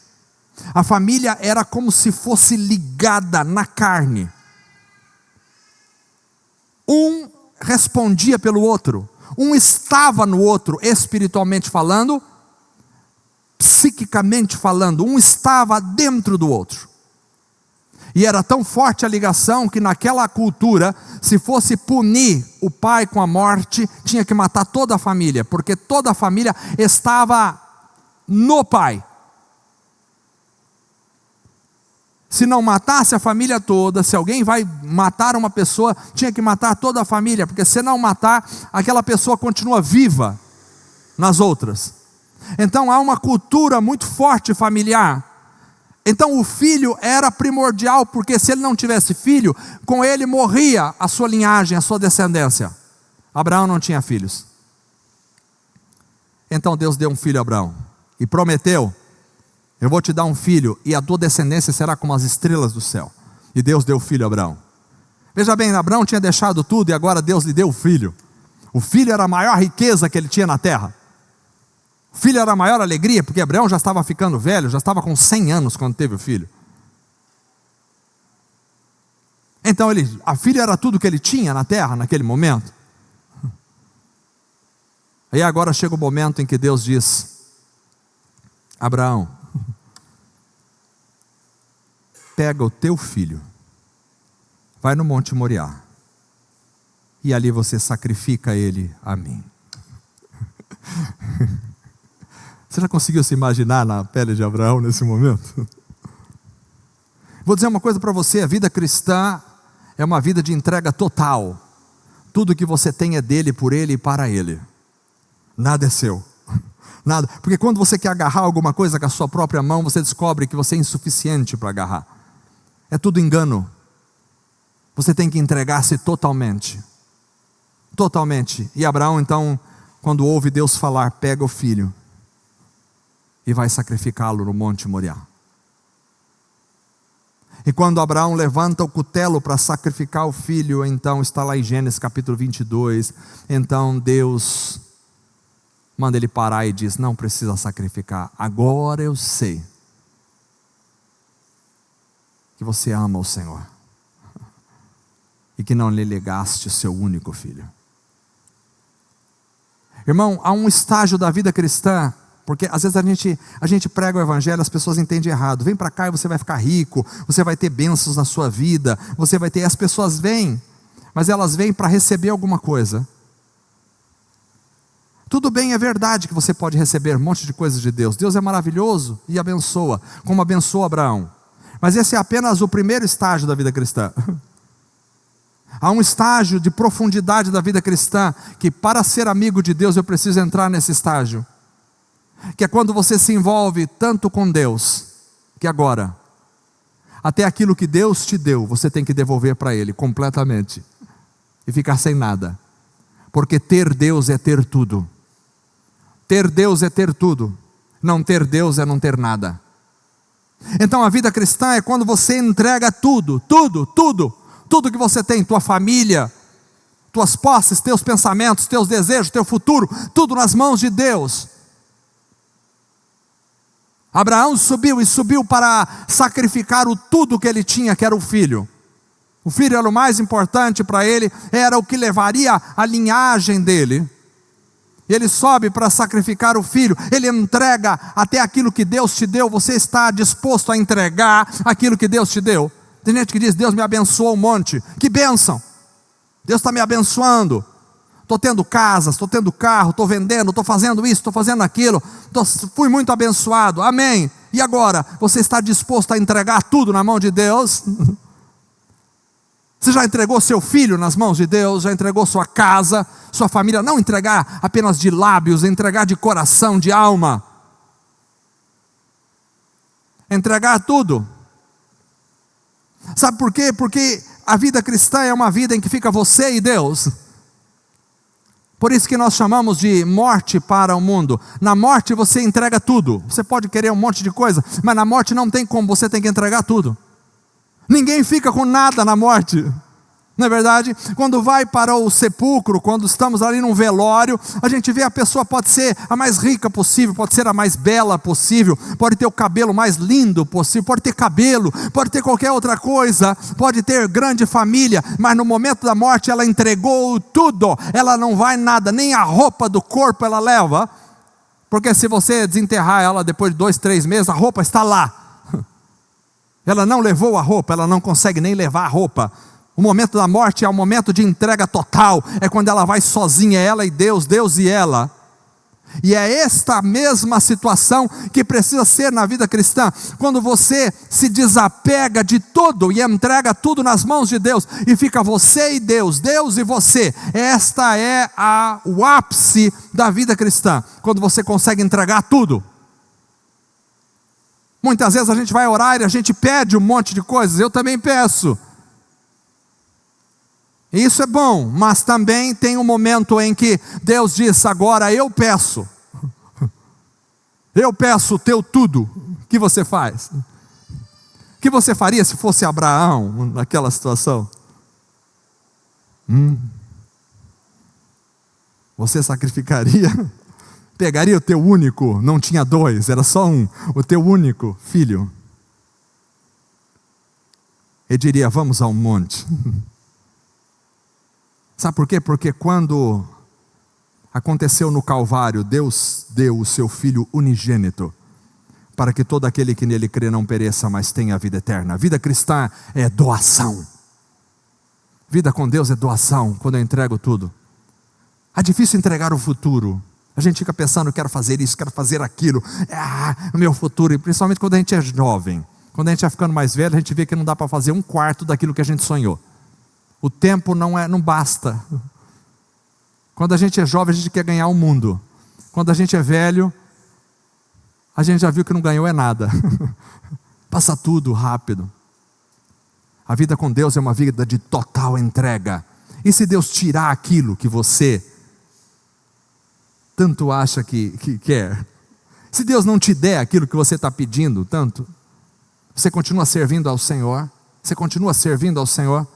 A família era como se fosse ligada na carne. Um respondia pelo outro. Um estava no outro, espiritualmente falando, psiquicamente falando, um estava dentro do outro. E era tão forte a ligação que naquela cultura, se fosse punir o pai com a morte, tinha que matar toda a família, porque toda a família estava no pai. Se não matasse a família toda, se alguém vai matar uma pessoa, tinha que matar toda a família, porque se não matar, aquela pessoa continua viva nas outras. Então há uma cultura muito forte familiar. Então o filho era primordial, porque se ele não tivesse filho, com ele morria a sua linhagem, a sua descendência. Abraão não tinha filhos. Então Deus deu um filho a Abraão e prometeu: eu vou te dar um filho e a tua descendência será como as estrelas do céu. E Deus deu o filho a Abraão. Veja bem, Abraão tinha deixado tudo e agora Deus lhe deu o filho. O filho era a maior riqueza que ele tinha na terra. O filho era a maior alegria, porque Abraão já estava ficando velho, já estava com 100 anos quando teve o filho. Então a filha era tudo que ele tinha na terra naquele momento. Aí agora chega o momento em que Deus diz: Abraão, pega o teu filho, vai no Monte Moriá, e ali você sacrifica ele a mim. Você já conseguiu se imaginar na pele de Abraão nesse momento? Vou dizer uma coisa para você: a vida cristã é uma vida de entrega total. Tudo que você tem é dele, por ele e para ele. Nada é seu. Nada. Porque quando você quer agarrar alguma coisa com a sua própria mão, você descobre que você é insuficiente para agarrar. É tudo engano. Você tem que entregar-se totalmente. Totalmente. E Abraão então, quando ouve Deus falar, pega o filho e vai sacrificá-lo no Monte Moriá. E quando Abraão levanta o cutelo para sacrificar o filho, então está lá em Gênesis capítulo 22, então Deus manda ele parar e diz: não precisa sacrificar, agora eu sei que você ama o Senhor e que não lhe legaste o seu único filho. Irmão, há um estágio da vida cristã, porque às vezes a gente prega o evangelho, as pessoas entendem errado. Vem para cá e você vai ficar rico, você vai ter bênçãos na sua vida, você vai ter, as pessoas vêm, mas elas vêm para receber alguma coisa. Tudo bem, é verdade que você pode receber um monte de coisas de Deus. Deus é maravilhoso e abençoa, como abençoou Abraão. Mas esse é apenas o primeiro estágio da vida cristã. Há um estágio de profundidade da vida cristã, que para ser amigo de Deus eu preciso entrar nesse estágio. Que é quando você se envolve tanto com Deus, que agora, até aquilo que Deus te deu, você tem que devolver para Ele completamente. E ficar sem nada. Porque ter Deus é ter tudo. Ter Deus é ter tudo. Não ter Deus é não ter nada. Então a vida cristã é quando você entrega tudo, tudo que você tem, tua família, tuas posses, teus pensamentos, teus desejos, teu futuro, tudo nas mãos de Deus. Abraão subiu para sacrificar o tudo que ele tinha, que era o filho. O filho era o mais importante para ele, era o que levaria a linhagem dele. Ele sobe para sacrificar o filho, ele entrega até aquilo que Deus te deu. Você está disposto a entregar aquilo que Deus te deu? Tem gente que diz: Deus me abençoou um monte. Que bênção! Deus está me abençoando. Estou tendo casas, estou tendo carro, estou vendendo, estou fazendo isso, estou fazendo aquilo, fui muito abençoado, amém. E agora, você está disposto a entregar tudo na mão de Deus? Você já entregou seu filho nas mãos de Deus? Já entregou sua casa, sua família? Não entregar apenas de lábios, entregar de coração, de alma. Entregar tudo. Sabe por quê? Porque a vida cristã é uma vida em que fica você e Deus. Por isso que nós chamamos de morte para o mundo. Na morte você entrega tudo. Você pode querer um monte de coisa, mas na morte não tem como, você tem que entregar tudo. Ninguém fica com nada na morte. Não é verdade? Quando vai para o sepulcro, quando estamos ali num velório, a gente vê a pessoa pode ser a mais rica possível, pode ser a mais bela possível, pode ter o cabelo mais lindo possível, pode ter cabelo, pode ter qualquer outra coisa, pode ter grande família, mas no momento da morte ela entregou tudo, ela não vai nada, nem a roupa do corpo ela leva, porque se você desenterrar ela depois de 2, 3 meses, a roupa está lá. Ela não levou a roupa, ela não consegue nem levar a roupa. O momento da morte é o momento de entrega total, é quando ela vai sozinha, ela e Deus, Deus e ela. E é esta mesma situação que precisa ser na vida cristã, quando você se desapega de tudo e entrega tudo nas mãos de Deus, e fica você e Deus, Deus e você. Esta é o ápice da vida cristã, quando você consegue entregar tudo. Muitas vezes a gente vai orar e a gente pede um monte de coisas, eu também peço. Isso é bom, mas também tem um momento em que Deus diz: agora eu peço o teu tudo. O que você faz? O que você faria se fosse Abraão naquela situação? Você sacrificaria? Pegaria o teu único, não tinha 2, era só um, o teu único filho, e diria: vamos ao monte. Sabe por quê? Porque quando aconteceu no Calvário, Deus deu o seu Filho unigênito, para que todo aquele que nele crê não pereça, mas tenha a vida eterna. A vida cristã é doação. Vida com Deus é doação, quando eu entrego tudo. É difícil entregar o futuro. A gente fica pensando: quero fazer isso, quero fazer aquilo, o meu futuro. E principalmente quando a gente é jovem. Quando a gente vai ficando mais velho, a gente vê que não dá para fazer 1/4 daquilo que a gente sonhou. O tempo não basta. Quando a gente é jovem, a gente quer ganhar o mundo. Quando a gente é velho, a gente já viu que não ganhou é nada. Passa tudo rápido. A vida com Deus é uma vida de total entrega. E se Deus tirar aquilo que você tanto acha que quer? Se Deus não te der aquilo que você está pedindo tanto, você continua servindo ao Senhor? Você continua servindo ao Senhor?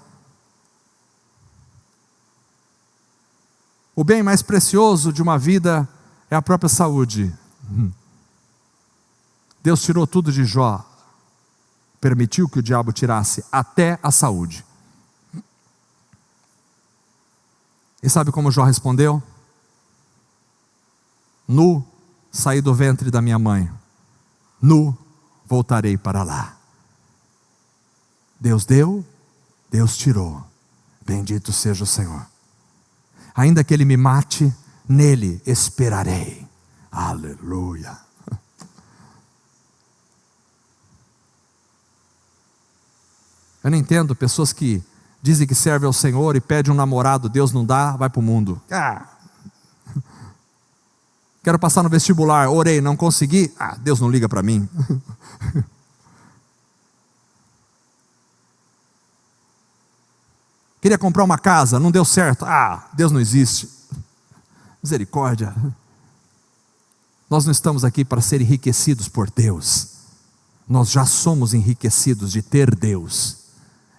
O bem mais precioso de uma vida é a própria saúde. Deus tirou tudo de Jó, permitiu que o diabo tirasse até a saúde. E sabe como Jó respondeu? Nu saí do ventre da minha mãe, nu voltarei para lá. Deus deu, Deus tirou. Bendito seja o Senhor. Ainda que Ele me mate, nele esperarei. Aleluia. Eu não entendo pessoas que dizem que servem ao Senhor e pedem um namorado, Deus não dá, vai para o mundo. Quero passar no vestibular, orei, não consegui, Deus não liga para mim. Queria comprar uma casa, não deu certo, Deus não existe. Misericórdia. Nós não estamos aqui para ser enriquecidos por Deus. Nós já somos enriquecidos de ter Deus.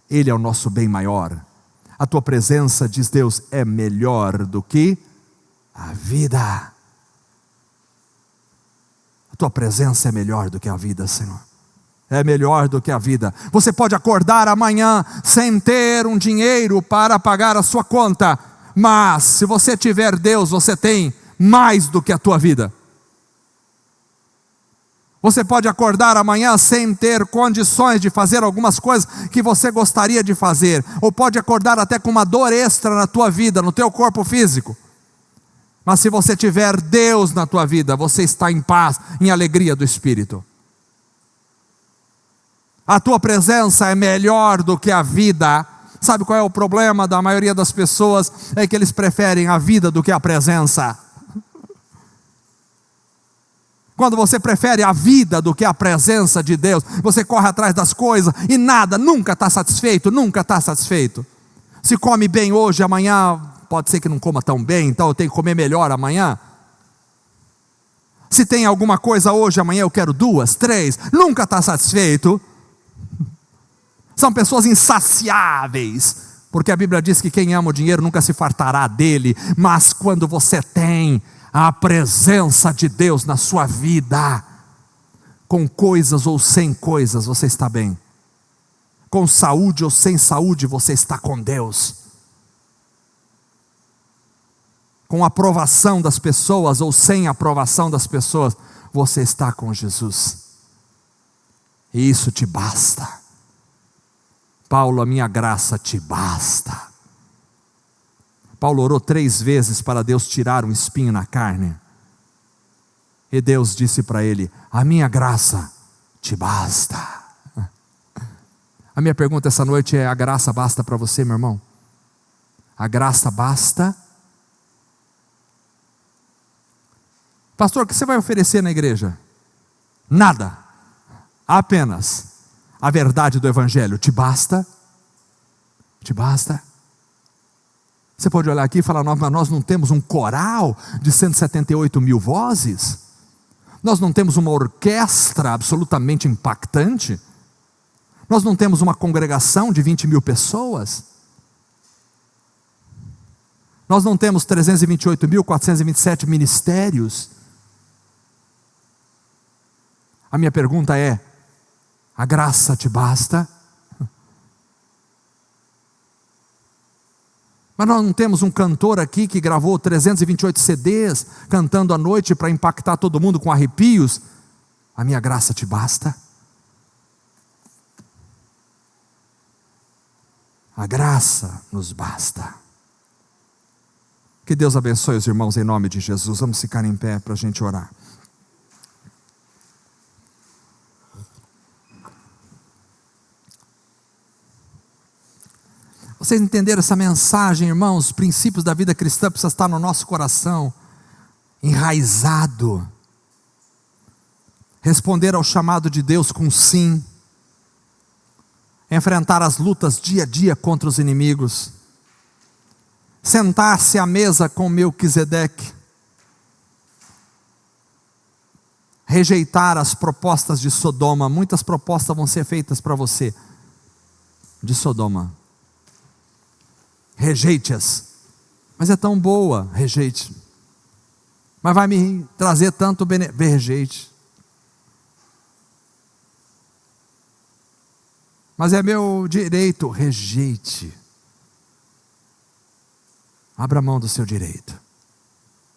Ele é o nosso bem maior. A tua presença, diz Deus, é melhor do que a vida. A tua presença é melhor do que a vida, Senhor. É melhor do que a vida. Você pode acordar amanhã sem ter um dinheiro para pagar a sua conta, mas se você tiver Deus, você tem mais do que a tua vida. Você pode acordar amanhã sem ter condições de fazer algumas coisas que você gostaria de fazer, ou pode acordar até com uma dor extra na tua vida, no teu corpo físico. Mas se você tiver Deus na tua vida, você está em paz, em alegria do Espírito. A tua presença é melhor do que a vida. Sabe qual é o problema da maioria das pessoas? É que eles preferem a vida do que a presença. Quando você prefere a vida do que a presença de Deus, você corre atrás das coisas e nada, nunca está satisfeito, nunca está satisfeito. Se come bem hoje, amanhã pode ser que não coma tão bem, então eu tenho que comer melhor amanhã. Se tem alguma coisa hoje, amanhã eu quero 2, 3, nunca está satisfeito. São pessoas insaciáveis, porque a Bíblia diz que quem ama o dinheiro nunca se fartará dele, mas quando você tem a presença de Deus na sua vida, com coisas ou sem coisas, você está bem. Com saúde ou sem saúde, você está com Deus. Com aprovação das pessoas ou sem aprovação das pessoas, você está com Jesus. E isso te basta. Paulo, a minha graça te basta. Paulo orou 3 vezes para Deus tirar um espinho na carne. E Deus disse para ele: a minha graça te basta. A minha pergunta essa noite é: a graça basta para você, meu irmão? A graça basta? Pastor, o que você vai oferecer na igreja? Nada. Apenas a verdade do Evangelho. Te basta? Te basta? Você pode olhar aqui e falar: mas nós não temos um coral de 178 mil vozes? Nós não temos uma orquestra absolutamente impactante? Nós não temos uma congregação de 20 mil pessoas? Nós não temos 328.427 ministérios? A minha pergunta é: a graça te basta? Mas nós não temos um cantor aqui que gravou 328 CDs, cantando à noite para impactar todo mundo com arrepios? A minha graça te basta? A graça nos basta. Que Deus abençoe os irmãos em nome de Jesus. Vamos ficar em pé para a gente orar. Vocês entenderam essa mensagem, irmãos? Os princípios da vida cristã precisam estar no nosso coração, enraizado. Responder ao chamado de Deus com sim. Enfrentar as lutas dia a dia contra os inimigos. Sentar-se à mesa com Melquisedeque. Rejeitar as propostas de Sodoma. Muitas propostas vão ser feitas para você de Sodoma. Rejeite-as. Mas é tão boa, rejeite. Mas vai me trazer tanto benefício, rejeite. Mas é meu direito, rejeite. Abra mão do seu direito.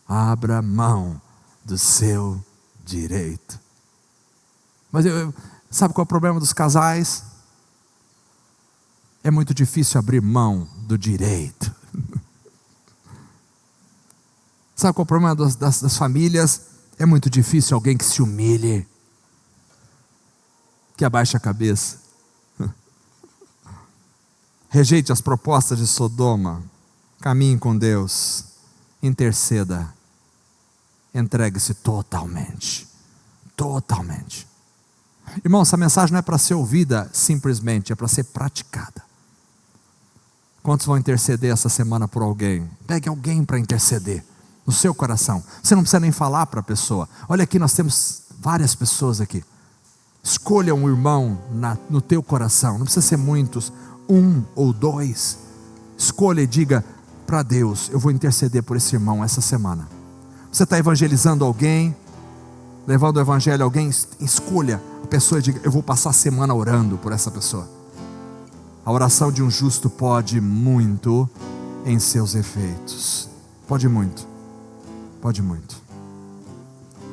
Abra mão do seu direito. Mas sabe qual é o problema dos casais? É muito difícil abrir mão do direito. Sabe qual é o problema das famílias? É muito difícil alguém que se humilhe, que abaixe a cabeça. Rejeite as propostas de Sodoma, caminhe com Deus, interceda, entregue-se totalmente. Totalmente. Irmão, essa mensagem não é para ser ouvida simplesmente, é para ser praticada. Quantos vão interceder essa semana por alguém? Pegue alguém para interceder no seu coração. Você não precisa nem falar para a pessoa. Olha aqui, nós temos várias pessoas aqui. Escolha um irmão no teu coração. Não precisa ser muitos, 1 ou 2. Escolha e diga para Deus: eu vou interceder por esse irmão essa semana. Você está evangelizando alguém, levando o evangelho a alguém, escolha a pessoa e diga: eu vou passar a semana orando por essa pessoa. A oração de um justo pode muito em seus efeitos. Pode muito. Pode muito.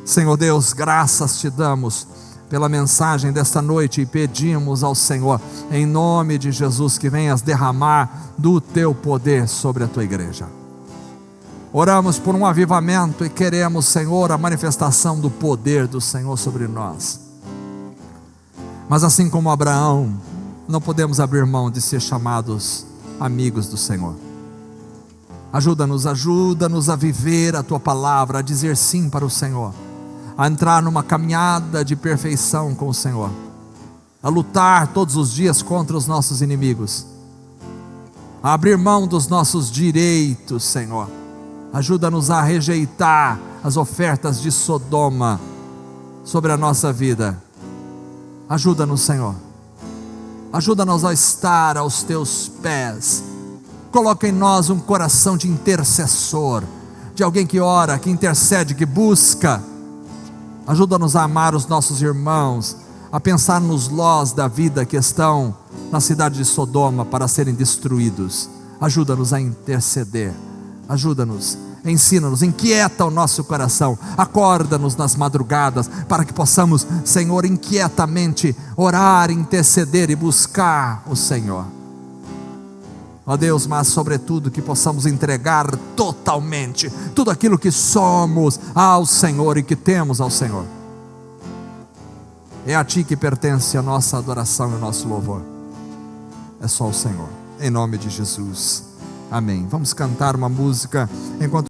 Senhor Deus, graças te damos pela mensagem desta noite e pedimos ao Senhor, em nome de Jesus, que venhas derramar do teu poder sobre a tua igreja. Oramos por um avivamento e queremos, Senhor, a manifestação do poder do Senhor sobre nós. Mas assim como Abraão, não podemos abrir mão de ser chamados amigos do Senhor. Ajuda-nos a viver a tua palavra, a dizer sim para o Senhor, a entrar numa caminhada de perfeição com o Senhor, a lutar todos os dias contra os nossos inimigos, a abrir mão dos nossos direitos, Senhor. Ajuda-nos a rejeitar as ofertas de Sodoma sobre a nossa vida. Ajuda-nos, Senhor. Ajuda-nos a estar aos teus pés. Coloca em nós um coração de intercessor, de alguém que ora, que intercede, que busca. Ajuda-nos a amar os nossos irmãos, a pensar nos Lós da vida que estão na cidade de Sodoma para serem destruídos. Ajuda-nos a interceder. Ajuda-nos, ensina-nos, inquieta o nosso coração, acorda-nos nas madrugadas, para que possamos, Senhor, inquietamente orar, interceder e buscar o Senhor. Ó Deus, mas sobretudo que possamos entregar totalmente tudo aquilo que somos ao Senhor e que temos ao Senhor. É a Ti que pertence a nossa adoração e o nosso louvor. É só o Senhor, em nome de Jesus. Amém. Vamos cantar uma música enquanto